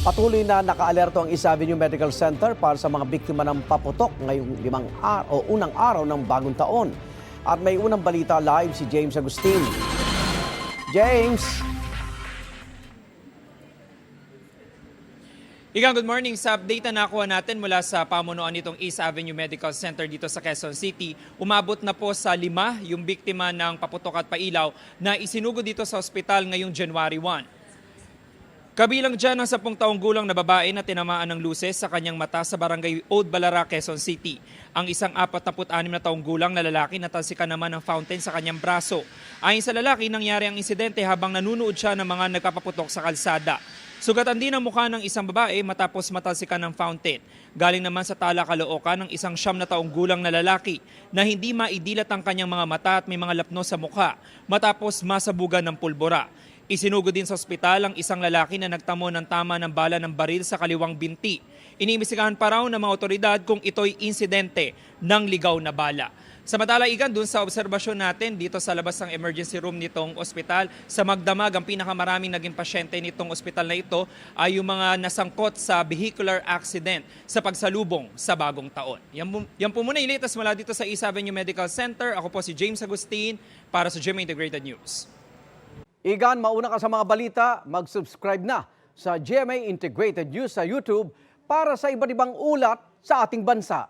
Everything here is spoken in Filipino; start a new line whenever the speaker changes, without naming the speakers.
Patuloy na nakaalerto ang East Avenue Medical Center para sa mga biktima ng paputok ngayong unang araw ng bagong taon. At may unang balita live si James Agustin. James!
Igang good morning. Sa update na nakuha natin mula sa pamunuan nitong East Avenue Medical Center dito sa Quezon City, umabot na po sa 5 yung biktima ng paputok at pailaw na isinugod dito sa ospital ngayong January 1. Kabilang dyan ang 10 taong gulang na babae na tinamaan ng luces sa kanyang mata sa barangay Ode Balara, Quezon City. Ang isang 46 na taong gulang na lalaki natalsikan naman ng fountain sa kanyang braso. Ayon sa lalaki, nangyari ang insidente habang nanunood siya ng mga nagpapaputok sa kalsada. Sugatan din ang mukha ng isang babae matapos matalsikan ng fountain. Galing naman sa tala Caloocan ng isang 9 na taong gulang na lalaki na hindi maidilat ang kanyang mga mata at may mga lapno sa mukha matapos masabugan ng pulbura. Isinugod din sa ospital ang isang lalaki na nagtamo ng tama ng bala ng baril sa kaliwang binti. Inimbestigahan pa raw ng mga otoridad kung ito'y insidente ng ligaw na bala. Samantala, Igan, dun sa obserbasyon natin dito sa labas ng emergency room nitong ospital, sa Magdamag, ang pinakamaraming naging pasyente nitong ospital na ito ay yung mga nasangkot sa vehicular accident sa pagsalubong sa bagong taon. Yan po muna yung latest mula dito sa East Avenue Medical Center. Ako po si James Agustin para sa GMA Integrated News.
Igan, mauna ka sa mga balita, mag-subscribe na sa GMA Integrated News sa YouTube para sa iba't ibang ulat sa ating bansa.